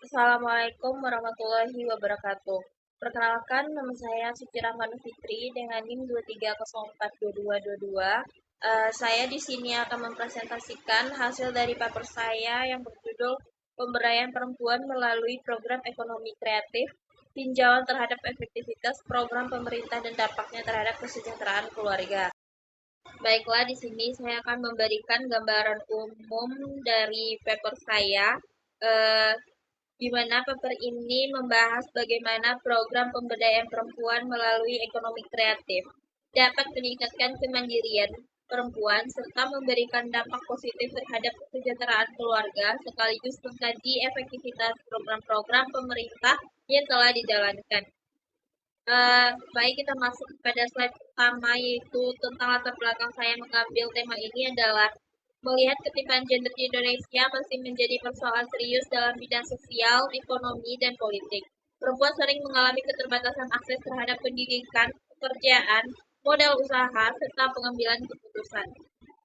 Assalamualaikum warahmatullahi wabarakatuh. Perkenalkan, nama saya Suci Rahman Fitri dengan NIM 23042222. Saya di sini akan mempresentasikan hasil dari paper saya yang berjudul Pemberdayaan Perempuan Melalui Program Ekonomi Kreatif, Tinjauan terhadap Efektivitas Program Pemerintah dan Dampaknya terhadap Kesejahteraan Keluarga. Baiklah, di sini saya akan memberikan gambaran umum dari paper saya. Eh, di mana paper ini membahas bagaimana program pemberdayaan perempuan melalui ekonomi kreatif dapat meningkatkan kemandirian perempuan serta memberikan dampak positif terhadap kesejahteraan keluarga sekaligus mengkaji efektivitas program-program pemerintah yang telah dijalankan. Baik, kita masuk pada slide pertama, yaitu tentang latar belakang saya mengambil tema ini adalah melihat ketimpangan gender di Indonesia masih menjadi persoalan serius dalam bidang sosial, ekonomi, dan politik. Perempuan sering mengalami keterbatasan akses terhadap pendidikan, pekerjaan, modal usaha, serta pengambilan keputusan.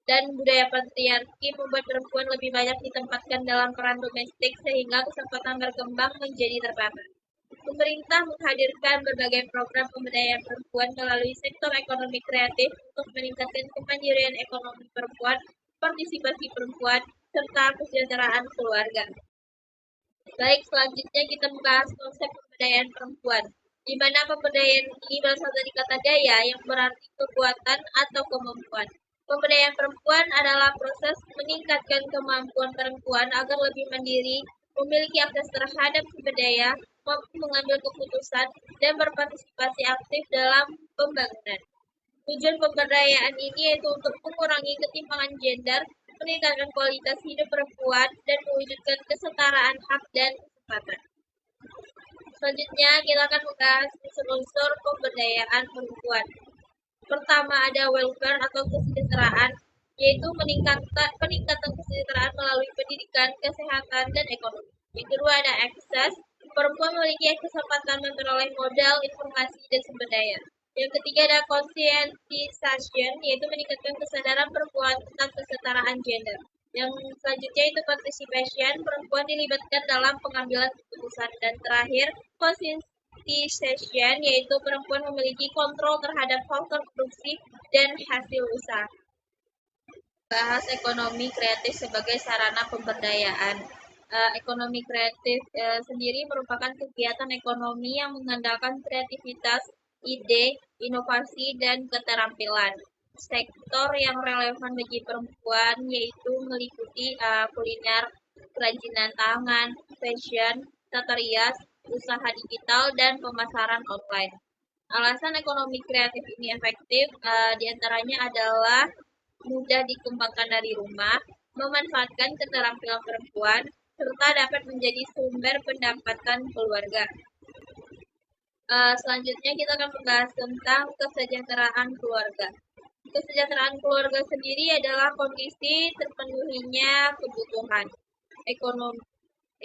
Dan budaya patriarki membuat perempuan lebih banyak ditempatkan dalam peran domestik sehingga kesempatan berkembang menjadi terbatas. Pemerintah menghadirkan berbagai program pemberdayaan perempuan melalui sektor ekonomi kreatif untuk meningkatkan kemandirian ekonomi perempuan, partisipasi perempuan, serta kesejahteraan keluarga. Baik, selanjutnya kita membahas konsep pemberdayaan perempuan, di mana pemberdayaan ini berasal dari kata daya yang berarti kekuatan atau kemampuan. Pemberdayaan perempuan adalah proses meningkatkan kemampuan perempuan agar lebih mandiri, memiliki akses terhadap sumber daya, mampu mengambil keputusan, dan berpartisipasi aktif dalam pembangunan. Tujuan pemberdayaan ini yaitu untuk mengurangi ketimpangan gender, meningkatkan kualitas hidup perempuan, dan mewujudkan kesetaraan hak dan kesempatan. Selanjutnya, kita akan membahas unsur-unsur pemberdayaan perempuan. Pertama, ada welfare atau kesejahteraan, yaitu peningkatan kesejahteraan melalui pendidikan, kesehatan, dan ekonomi. Yang kedua, ada akses. Perempuan memiliki kesempatan memperoleh modal, informasi, dan sumber daya. Yang ketiga ada conscientization, yaitu meningkatkan kesadaran perempuan tentang kesetaraan gender. Yang selanjutnya itu participation, perempuan dilibatkan dalam pengambilan keputusan. Dan terakhir, conscientization, yaitu perempuan memiliki kontrol terhadap faktor produksi dan hasil usaha. Bahas ekonomi kreatif sebagai sarana pemberdayaan. Ekonomi kreatif sendiri merupakan kegiatan ekonomi yang mengandalkan kreativitas, ide, inovasi, dan keterampilan. Sektor yang relevan bagi perempuan yaitu meliputi kuliner, kerajinan tangan, fashion, tata rias, usaha digital, dan pemasaran online. Alasan ekonomi kreatif ini efektif diantaranya adalah mudah dikembangkan dari rumah, memanfaatkan keterampilan perempuan, serta dapat menjadi sumber pendapatan keluarga. Selanjutnya kita akan membahas tentang kesejahteraan keluarga. Kesejahteraan keluarga sendiri adalah kondisi terpenuhinya kebutuhan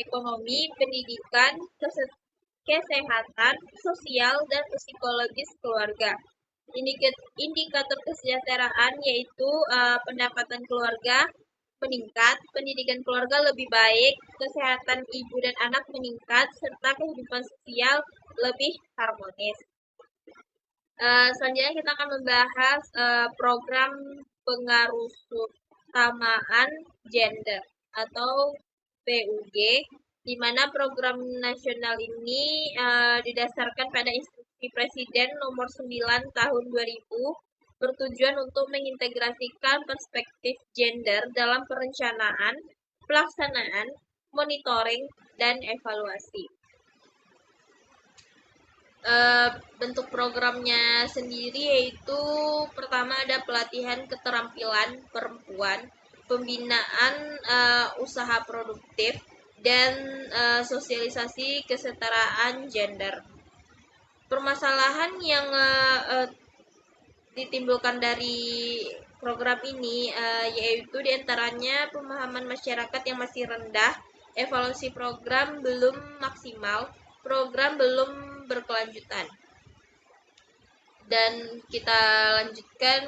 ekonomi, pendidikan, kesehatan, sosial, dan psikologis keluarga. Indikator kesejahteraan yaitu pendapatan keluarga meningkat, pendidikan keluarga lebih baik, kesehatan ibu dan anak meningkat, serta kehidupan sosial lebih harmonis. Selanjutnya kita akan membahas program pengaruh utamaan gender atau PUG, di mana program nasional ini didasarkan pada Instruksi Presiden Nomor 9 Tahun 2000 bertujuan untuk mengintegrasikan perspektif gender dalam perencanaan, pelaksanaan, monitoring, dan evaluasi. Bentuk programnya sendiri yaitu pertama ada pelatihan keterampilan perempuan, pembinaan usaha produktif, dan sosialisasi kesetaraan gender. Permasalahan yang ditimbulkan dari program ini yaitu diantaranya pemahaman masyarakat yang masih rendah, evaluasi program belum maksimal, program belum berkelanjutan. Dan kita lanjutkan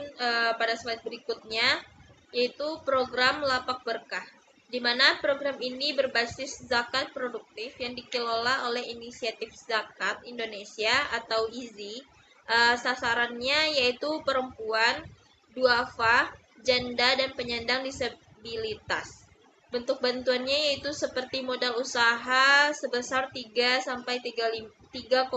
pada slide berikutnya, yaitu program Lapak Berkah. di mana program ini berbasis zakat produktif yang dikelola oleh Inisiatif Zakat Indonesia atau IZI. Sasarannya yaitu perempuan, duafa, janda, dan penyandang disabilitas. Bentuk bantuannya yaitu seperti modal usaha sebesar 3 sampai 3,5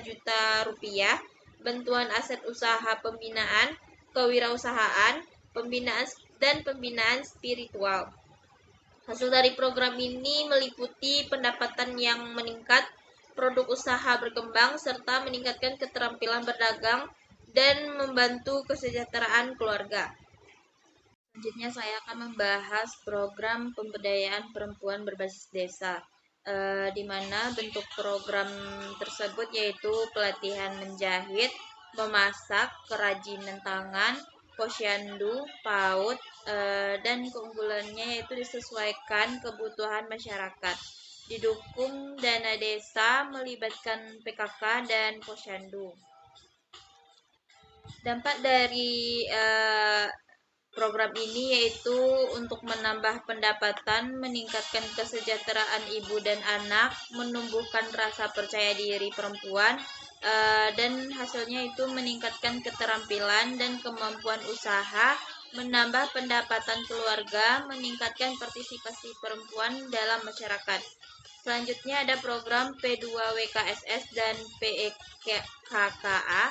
juta rupiah, bantuan aset usaha pembinaan, kewirausahaan, pembinaan dan pembinaan spiritual. Hasil dari program ini meliputi pendapatan yang meningkat, produk usaha berkembang, serta meningkatkan keterampilan berdagang dan membantu kesejahteraan keluarga. Selanjutnya saya akan membahas program pemberdayaan perempuan berbasis desa, di mana bentuk program tersebut yaitu pelatihan menjahit, memasak, kerajinan tangan, posyandu, PAUD, dan keunggulannya yaitu disesuaikan kebutuhan masyarakat. Didukung dana desa, melibatkan PKK dan posyandu. Dampak dari program ini yaitu untuk menambah pendapatan, meningkatkan kesejahteraan ibu dan anak, menumbuhkan rasa percaya diri perempuan, dan hasilnya itu meningkatkan keterampilan dan kemampuan usaha, menambah pendapatan keluarga, meningkatkan partisipasi perempuan dalam masyarakat. Selanjutnya ada program P2WKSS dan PEKKA,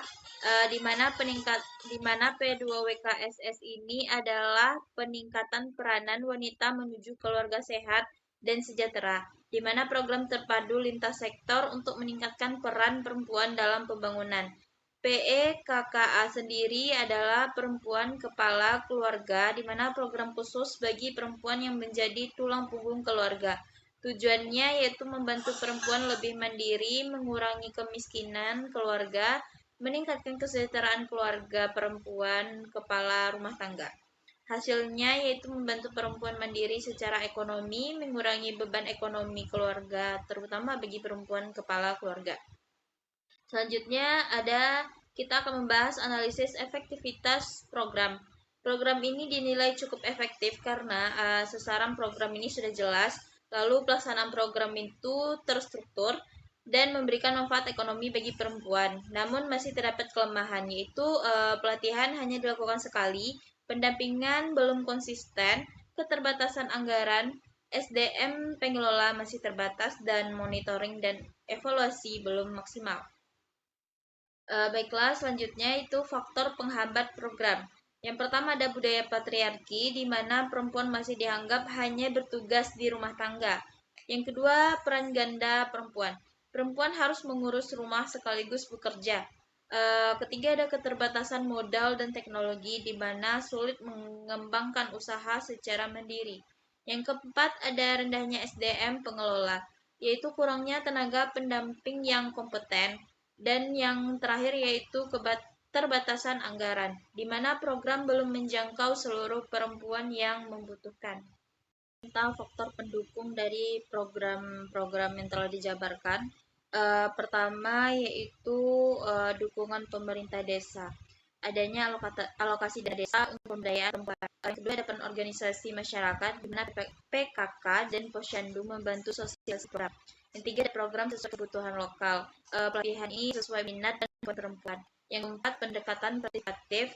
di mana P2WKSS ini adalah peningkatan peranan wanita menuju keluarga sehat dan sejahtera, di mana program terpadu lintas sektor untuk meningkatkan peran perempuan dalam pembangunan. PEKKA sendiri adalah perempuan kepala keluarga, di mana program khusus bagi perempuan yang menjadi tulang punggung keluarga. Tujuannya yaitu membantu perempuan lebih mandiri, mengurangi kemiskinan keluarga, meningkatkan kesejahteraan keluarga perempuan kepala rumah tangga. Hasilnya yaitu membantu perempuan mandiri secara ekonomi, mengurangi beban ekonomi keluarga, terutama bagi perempuan kepala keluarga. Selanjutnya kita akan membahas analisis efektivitas program. Program ini dinilai cukup efektif karena sasaran program ini sudah jelas, lalu pelaksanaan program itu terstruktur dan memberikan manfaat ekonomi bagi perempuan. Namun masih terdapat kelemahan, yaitu pelatihan hanya dilakukan sekali, pendampingan belum konsisten, keterbatasan anggaran, SDM pengelola masih terbatas, dan monitoring dan evaluasi belum maksimal. Baiklah, selanjutnya itu faktor penghambat program. Yang pertama ada budaya patriarki, di mana perempuan masih dianggap hanya bertugas di rumah tangga. Yang kedua, peran ganda perempuan. Perempuan harus mengurus rumah sekaligus bekerja. Ketiga, ada keterbatasan modal dan teknologi, di mana sulit mengembangkan usaha secara mandiri. Yang keempat, ada rendahnya SDM pengelola, yaitu kurangnya tenaga pendamping yang kompeten. Dan yang terakhir yaitu keterbatasan anggaran, di mana program belum menjangkau seluruh perempuan yang membutuhkan. Tentang faktor pendukung dari program-program yang telah dijabarkan, pertama yaitu dukungan pemerintah desa. Adanya alokasi dana desa untuk pemberdayaan perempuan. Yang kedua ada peran organisasi masyarakat, di mana PKK dan posyandu membantu sosialisasi program. Yang tiga ada program sesuai kebutuhan lokal. Pelatihan ini sesuai minat dan kebutuhan perempuan. Yang keempat pendekatan partisipatif,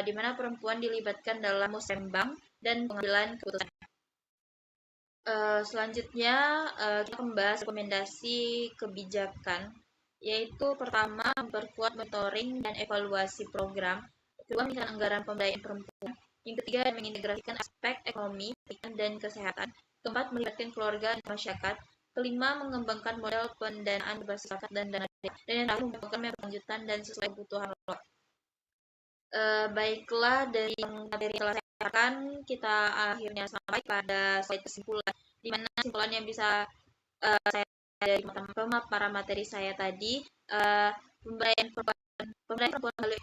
di mana perempuan dilibatkan dalam musembang dan pengambilan keputusan. Selanjutnya kita membahas rekomendasi kebijakan, yaitu pertama memperkuat monitoring dan evaluasi program, kedua meningkatkan anggaran pemberdayaan perempuan, yang ketiga mengintegrasikan aspek ekonomi, pendidikan, dan kesehatan, keempat melibatkan keluarga dan masyarakat, kelima mengembangkan model pendanaan berbasis zakat dan dana desa, dan yang terakhir mengembangkan berkelanjutan dan sesuai kebutuhan lokal. Baiklah, dari yang materi telah saya katakan, kita akhirnya sampai pada slide kesimpulan, di mana kesimpulan yang bisa saya dari para materi saya tadi, pemberdayaan perempuan melalui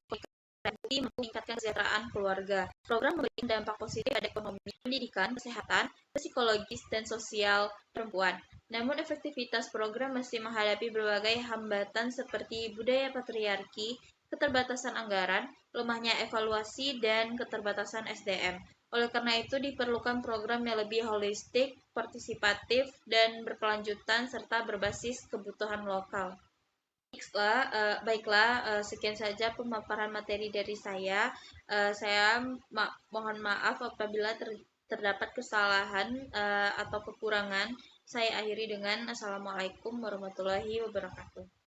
ekonomi meningkatkan kesejahteraan keluarga. Program memberikan dampak positif pada ekonomi, pendidikan, kesehatan, psikologis, dan sosial perempuan. Namun efektivitas program masih menghadapi berbagai hambatan seperti budaya patriarki, keterbatasan anggaran, lemahnya evaluasi, dan keterbatasan SDM. Oleh karena itu, diperlukan program yang lebih holistik, partisipatif, dan berkelanjutan serta berbasis kebutuhan lokal. Baiklah, sekian saja pemaparan materi dari saya. Saya mohon maaf apabila terdapat kesalahan atau kekurangan. Saya akhiri dengan Assalamualaikum warahmatullahi wabarakatuh.